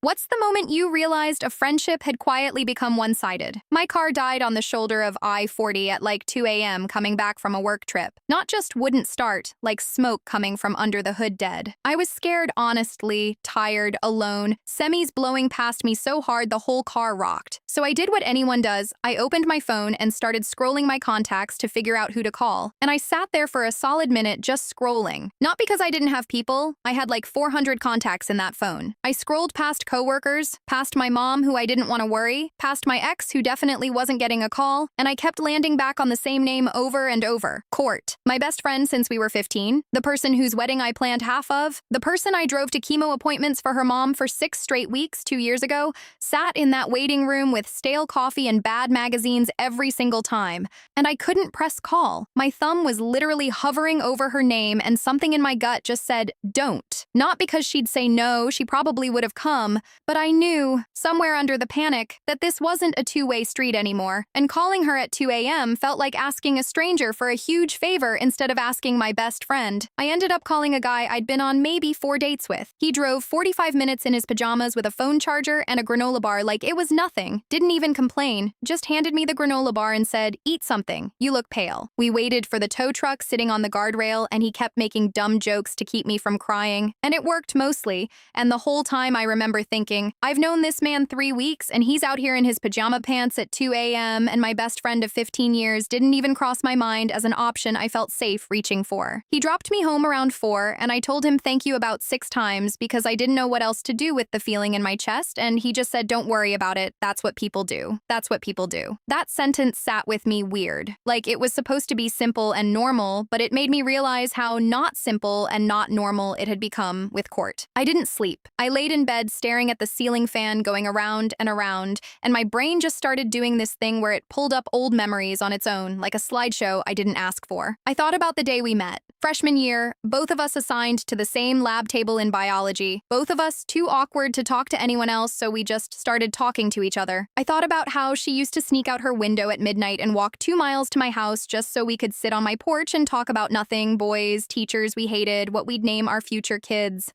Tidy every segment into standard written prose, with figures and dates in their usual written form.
What's the moment you realized a friendship had quietly become one-sided? My car died on the shoulder of I-40 at like 2 a.m. coming back from a work trip. Not just wouldn't start, like smoke coming from under the hood dead. I was scared honestly, tired, alone, semis blowing past me so hard the whole car rocked. So I did what anyone does. I opened my phone and started scrolling my contacts to figure out who to call. And I sat there for a solid minute just scrolling. Not because I didn't have people. I had like 400 contacts in that phone. I scrolled past coworkers, past my mom who I didn't want to worry, past my ex who definitely wasn't getting a call, and I kept landing back on the same name over and over. Court. My best friend since we were 15, the person whose wedding I planned half of, the person I drove to chemo appointments for her mom for 6 straight weeks 2 years ago, sat in that waiting room with stale coffee and bad magazines every single time. And I couldn't press call. My thumb was literally hovering over her name and something in my gut just said, don't. Not because she'd say no, she probably would have come, but I knew, somewhere under the panic, that this wasn't a two-way street anymore, and calling her at 2 a.m. felt like asking a stranger for a huge favor instead of asking my best friend. I ended up calling a guy I'd been on maybe 4 dates with. He drove 45 minutes in his pajamas with a phone charger and a granola bar like it was nothing, didn't even complain, just handed me the granola bar and said, eat something, you look pale. We waited for the tow truck sitting on the guardrail and he kept making dumb jokes to keep me from crying, and it worked mostly, and the whole time I remember thinking, I've known this man 3 weeks and he's out here in his pajama pants at 2 a.m. and my best friend of 15 years didn't even cross my mind as an option I felt safe reaching for. He dropped me home around 4 and I told him thank you about 6 times because I didn't know what else to do with the feeling in my chest, and he just said don't worry about it, that's what people do. That's what people do. That sentence sat with me weird. Like it was supposed to be simple and normal, but it made me realize how not simple and not normal it had become with Court. I didn't sleep. I laid in bed staring at the ceiling fan going around, and my brain just started doing this thing where it pulled up old memories on its own, like a slideshow I didn't ask for. I thought about the day we met. Freshman year, both of us assigned to the same lab table in biology. Both of us too awkward to talk to anyone else, so we just started talking to each other. I thought about how she used to sneak out her window at midnight and walk 2 miles to my house just so we could sit on my porch and talk about nothing, boys, teachers we hated, what we'd name our future kids.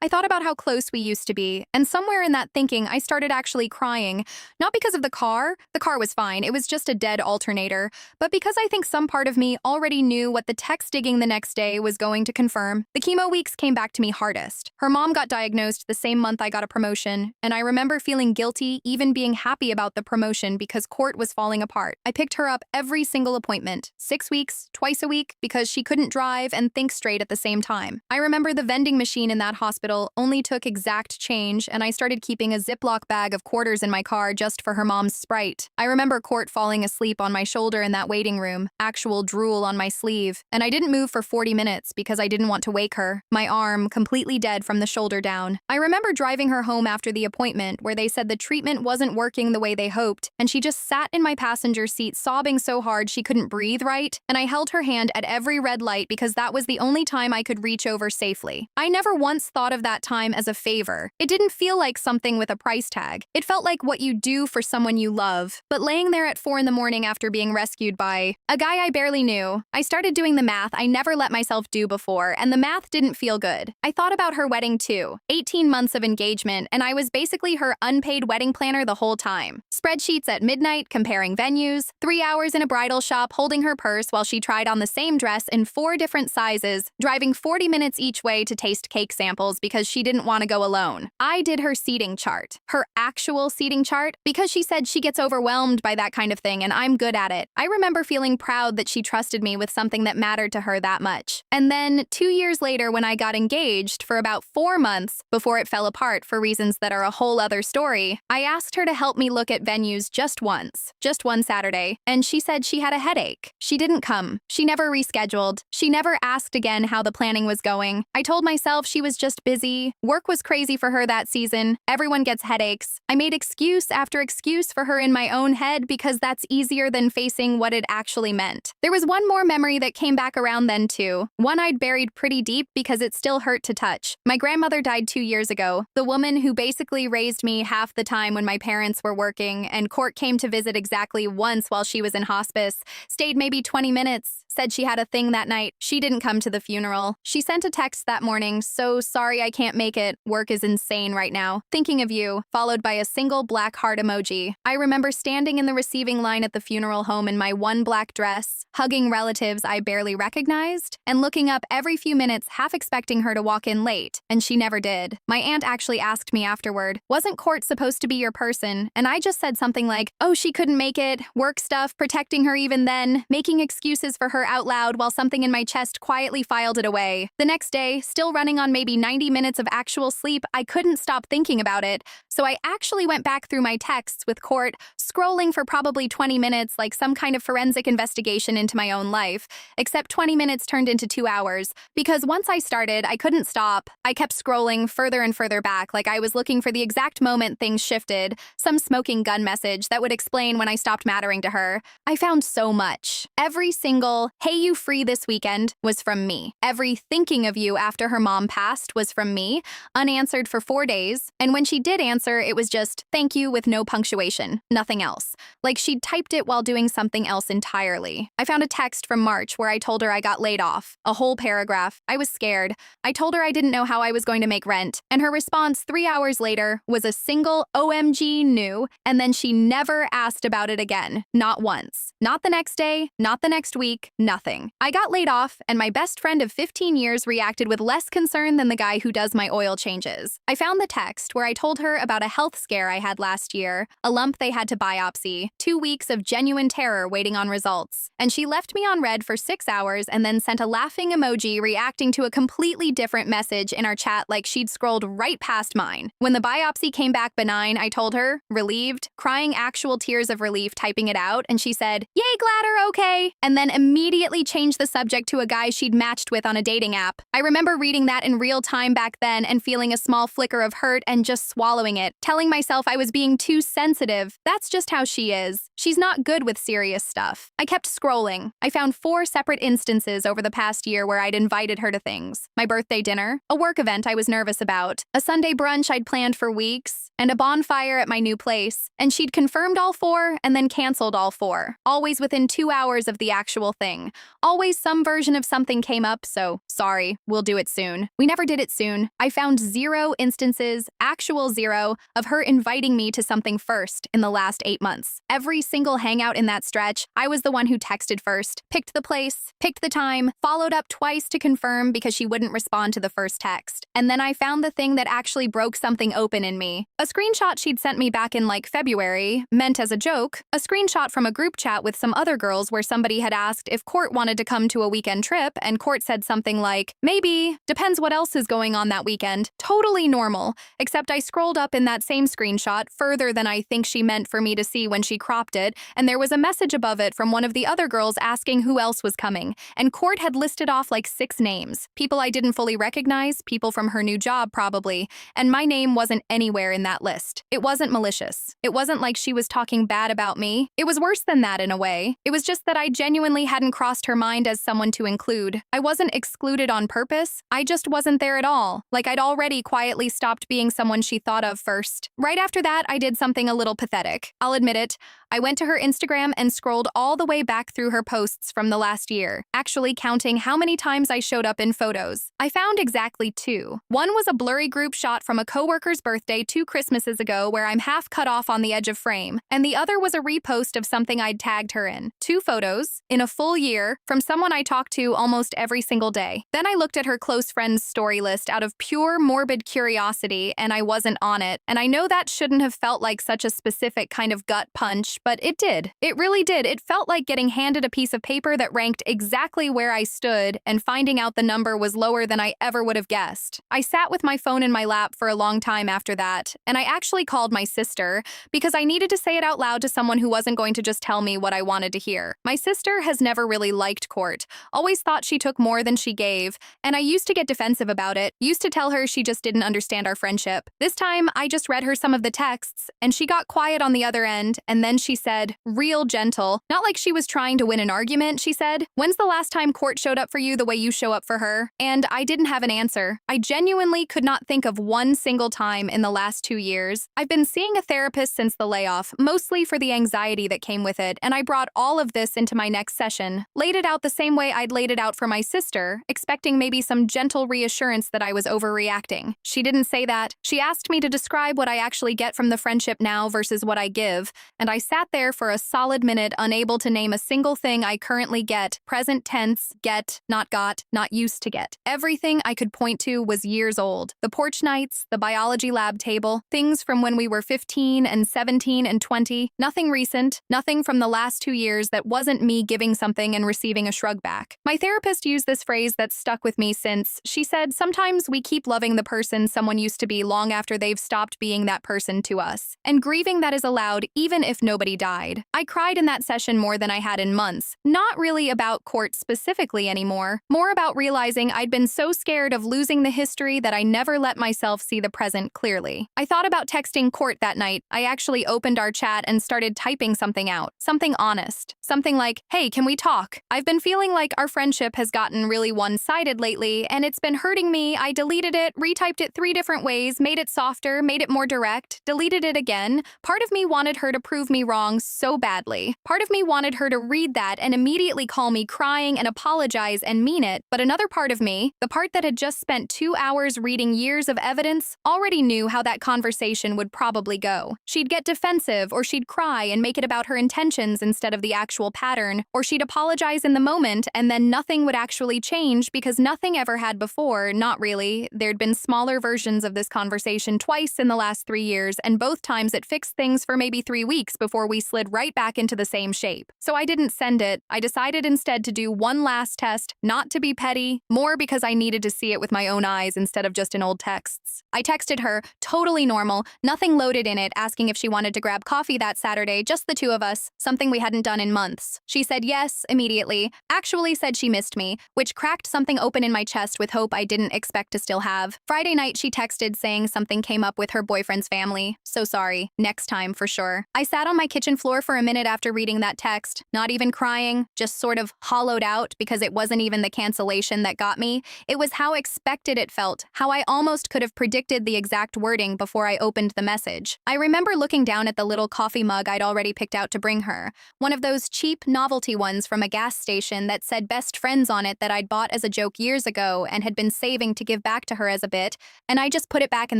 I thought about how close we used to be, and somewhere in that thinking, I started actually crying. Not because of the car was fine, it was just a dead alternator, but because I think some part of me already knew what the text digging the next day was going to confirm. The chemo weeks came back to me hardest. Her mom got diagnosed the same month I got a promotion, and I remember feeling guilty, even being happy about the promotion because Court was falling apart. I picked her up every single appointment, 6 weeks, twice a week, because she couldn't drive and think straight at the same time. I remember the vending machine in that hospital only took exact change, and I started keeping a Ziploc bag of quarters in my car just for her mom's Sprite. I remember Court falling asleep on my shoulder in that waiting room, actual drool on my sleeve, and I didn't move for 40 minutes because I didn't want to wake her, my arm completely dead from the shoulder down. I remember driving her home after the appointment where they said the treatment wasn't working the way they hoped, and she just sat in my passenger seat sobbing so hard she couldn't breathe right, and I held her hand at every red light because that was the only time I could reach over safely. I never once thought of that time as a favor. It didn't feel like something with a price tag. It felt like what you do for someone you love. But laying there at 4 in the morning after being rescued by a guy I barely knew, I started doing the math I never let myself do before, and the math didn't feel good. I thought about her wedding too. 18 months of engagement, and I was basically her unpaid wedding planner the whole time. Spreadsheets at midnight, comparing venues, 3 hours in a bridal shop holding her purse while she tried on the same dress in 4 different sizes, driving 40 minutes each way to taste cake samples because she didn't want to go alone. I did her seating chart, her actual seating chart, because she said she gets overwhelmed by that kind of thing and I'm good at it. I remember feeling proud that she trusted me with something that mattered to her that much. And then 2 years later when I got engaged for about 4 months before it fell apart for reasons that are a whole other story, I asked her to help me look at venues just one Saturday, and she said she had a headache. She didn't come. She never rescheduled. She never asked again how the planning was going. I told myself she was just busy. Work was crazy for her that season. Everyone gets headaches. I made excuse after excuse for her in my own head because that's easier than facing what it actually meant. There was one more memory that came back around then too. One I'd buried pretty deep because it still hurt to touch. My grandmother died 2 years ago, the woman who basically raised me half the time when my parents were working, and Court came to visit exactly once while she was in hospice, stayed maybe 20 minutes, said she had a thing that night. She didn't come to the funeral. She sent a text that morning, "So sorry I can't make it. Work is insane right now. Thinking of you," followed by a single black heart emoji. I remember standing in the receiving line at the funeral home in my one black dress, hugging relatives I barely recognized, and looking up every few minutes half expecting her to walk in late, and she never did. My aunt actually asked me afterward, "Wasn't Court supposed to be your person?" And I just said something like, "Oh, she couldn't make it, work stuff, protecting her even then," making excuses for her out loud while something in my chest quietly filed it away. The next day, still running on maybe 90 minutes of actual sleep, I couldn't stop thinking about it, so I actually went back through my texts with Court, scrolling for probably 20 minutes like some kind of forensic investigation into my own life, except 20 minutes turned into 2 hours, because once I started, I couldn't stop. I kept scrolling further and further back like I was looking for the exact moment things shifted, some smoking gun message that would explain when I stopped mattering to her. I found so much. Every single, "Hey, you free this weekend?" was from me. Every "thinking of you" after her mom passed was from me, unanswered for 4 days, and when she did answer, it was just "thank you" with no punctuation, nothing else. Like she'd typed it while doing something else entirely. I found a text from March where I told her I got laid off. A whole paragraph. I was scared. I told her I didn't know how I was going to make rent, and her response 3 hours later was a single "OMG new," and then she never asked about it again. Not once. Not the next day, not the next week, nothing. I got laid off, and my best friend of 15 years reacted with less concern than the guy who does my oil changes. I found the text where I told her about a health scare I had last year, a lump they had to biopsy, 2 weeks of genuine terror waiting on results. And she left me on red for 6 hours and then sent a laughing emoji reacting to a completely different message in our chat like she'd scrolled right past mine. When the biopsy came back benign, I told her, relieved, crying actual tears of relief typing it out, and she said, "Yay, Gladder, okay," and then immediately changed the subject to a guy she'd matched with on a dating app. I remember reading that in real time back then and feeling a small flicker of hurt and just swallowing it, telling myself I was being too sensitive. That's just how she is. She's not good with serious stuff. I kept scrolling. I found 4 separate instances over the past year where I'd invited her to things. My birthday dinner, a work event I was nervous about, a Sunday brunch I'd planned for weeks, and a bonfire at my new place. And she'd confirmed all 4 and then canceled all 4. Always within 2 hours of the actual thing. Always some version of something came up, so sorry, we'll do it soon. We never did it soon. I found 0 instances, actual 0, of her inviting me to something first in the last 8 months. Every single hangout in that stretch, I was the one who texted first, picked the place, picked the time, followed up twice to confirm because she wouldn't respond to the first text. And then I found the thing that actually broke something open in me. A screenshot she'd sent me back in like February, meant as a joke, a screenshot from a group chat with some other girls where somebody had asked if Court wanted to come to a weekend trip, and Court said something like, "Maybe, depends what else is going on that weekend." Totally normal, except I scrolled up in that same screenshot further than I think she meant for me to see when she cropped it, and there was a message above it from one of the other girls asking who else was coming, and Court had listed off like 6 names. People I didn't fully recognize, people from her new job probably, and my name wasn't anywhere in that list. It wasn't malicious. It wasn't like she was talking bad about me. It was worse than that in a way. It was just that I genuinely hadn't crossed her mind as someone to include. I wasn't excluded on purpose. I just wasn't there at all. Like I'd already quietly stopped being someone she thought of first. Right after that, I did something a little pathetic. I'll admit it. I went to her Instagram and scrolled all the way back through her posts from the last year, actually counting how many times I showed up in photos. I found exactly 2. One was a blurry group shot from a coworker's birthday 2 Christmases ago where I'm half cut off on the edge of frame, and the other was a repost of something I'd tagged her in. 2 photos, in a full year, from someone I talked to almost every single day. Then I looked at her close friends' story list out of pure morbid curiosity, and I wasn't on it. And I know that shouldn't have felt like such a specific kind of gut punch, but it did. It really did. It felt like getting handed a piece of paper that ranked exactly where I stood and finding out the number was lower than I ever would have guessed. I sat with my phone in my lap for a long time after that, and I actually called my sister because I needed to say it out loud to someone who wasn't going to just tell me what I wanted to hear. My sister has never really liked Court, always thought she took more than she gave, and I used to get defensive about it, used to tell her she just didn't understand our friendship. This time, I just read her some of the texts, and she got quiet on the other end, and then she said, real gentle, not like she was trying to win an argument, she said, "When's the last time Court showed up for you the way you show up for her?" And I didn't have an answer. I genuinely could not think of one single time in the last 2 years. I've been seeing a therapist since the layoff, mostly for the anxiety that came with it, and I brought all of this into my next session, laid it out the same way I'd laid it out for my sister, expecting maybe some gentle reassurance that I was overreacting. She didn't say that. She asked me to describe what I actually get from the friendship now versus what I give, and I sat there for a solid minute unable to name a single thing I currently get, present tense, get, not got, not used to get. Everything I could point to was years old. The porch nights, the biology lab table, things from when we were 15 and 17 and 20, nothing recent, nothing from the last 2 years that wasn't me giving something and receiving a shrug back. My therapist used this phrase that's stuck with me since. She said, sometimes we keep loving the person someone used to be long after they've stopped being that person to us. And grieving that is allowed even if nobody died. I cried in that session more than I had in months. Not really about Court specifically anymore. More about realizing I'd been so scared of losing the history that I never let myself see the present clearly. I thought about texting Court that night. I actually opened our chat and started typing something out. Something honest. Something like, hey, can we talk? I've been feeling like our friendship has gotten really one-sided lately, and it's been hurting me. I deleted it, retyped it 3 different ways, made it softer, made it more direct, deleted it again. Part of me wanted her to prove me wrong so badly. Part of me wanted her to read that and immediately call me crying and apologize and mean it, but another part of me, the part that had just spent 2 hours reading years of evidence, already knew how that conversation would probably go. She'd get defensive, or she'd cry and make it about her intentions instead of the actual pattern, or she'd apologize in the moment and then nothing would actually change because nothing ever had before. Not really. There'd been smaller versions of this conversation twice in the last 3 years, and both times it fixed things for maybe 3 weeks before we slid right back into the same shape. So I didn't send it. I decided instead to do one last test, not to be petty, more because I needed to see it with my own eyes instead of just in old texts. I texted her, totally normal, nothing loaded in it, asking if she wanted to grab coffee that Saturday, just the 2 of us, something we hadn't done in months. She said yes immediately, actually said she missed me, which cracked something open in my chest with hope I didn't expect to still have. Friday night she texted saying something came up with her boyfriend's family. So sorry, next time for sure. I sat on my kitchen floor for a minute after reading that text, not even crying, just sort of hollowed out because it wasn't even the cancellation that got me. It was how expected it felt, how I almost could have predicted the exact wording before I opened the message. I remember looking down at the little coffee mug I'd already picked out to bring her, one of those cheap novelty ones from a gas station that said best friends on it that I'd bought as a joke years ago and had been saving to give back to her as a bit, and I just put it back in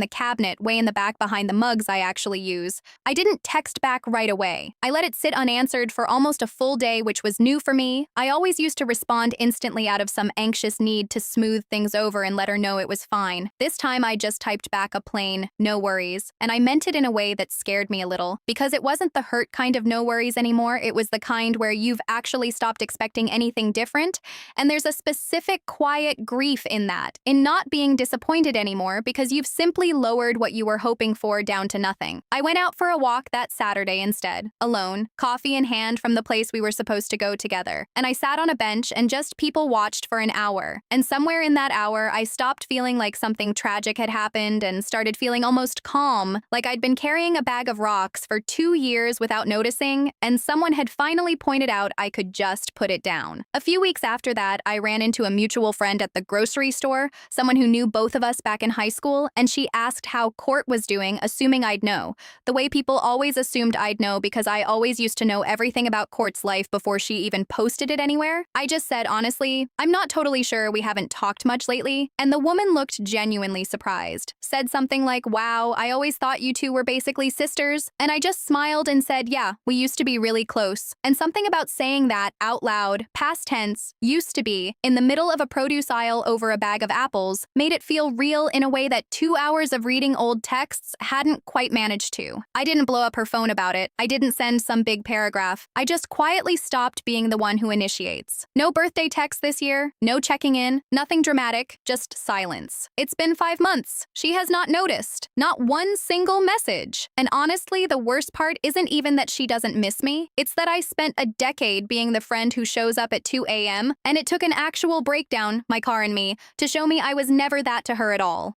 the cabinet way in the back behind the mugs I actually use. I didn't text back right away. I let it sit unanswered for almost a full day, which was new for me. I always used to respond instantly out of some anxious need to smooth things over and let her know it was fine. This time I just typed back a plain, no worries, and I meant it in a way that scared me a little, because it wasn't the hurt kind of no worries anymore. It was the kind where you've actually stopped expecting anything different, and there's a specific quiet grief in that, in not being disappointed anymore because you've simply lowered what you were hoping for down to nothing. I went out for a walk that Saturday instead, alone, coffee in hand from the place we were supposed to go together, and I sat on a bench and just people watched for an hour. And somewhere in that hour, I stopped feeling like something tragic had happened and started feeling almost calm, like I'd been carrying a bag of rocks for 2 years without noticing, and someone had finally pointed out I could just put it down. A few weeks after that, I ran into a mutual friend at the grocery store, someone who knew both of us back in high school, and she asked how Court was doing, assuming I'd know. The way people always assumed I'd know because I always used to know everything about Court's life before she even posted it anywhere. I just said, honestly, I'm not totally sure, we haven't talked much lately, and the woman looked genuinely surprised. Said something like, wow, I always thought you two were basically sisters, and I just smiled and said, yeah, we used to be really close. And something about saying that out loud, past tense, used to be, in the middle of a produce aisle over a bag of apples, made it feel real in a way that 2 hours of reading old texts hadn't quite managed to. I didn't blow up her phone about it. I didn't send some big paragraph. I just quietly stopped being the one who initiates. No birthday text this year, no checking in, nothing dramatic, just silence. It's been 5 months. She has not noticed. Not one single message. And honestly, the worst part isn't even that she doesn't miss me. It's that I spent a decade being the friend who shows up at 2 a.m., and it took an actual breakdown, my car and me, to show me I was never that to her at all.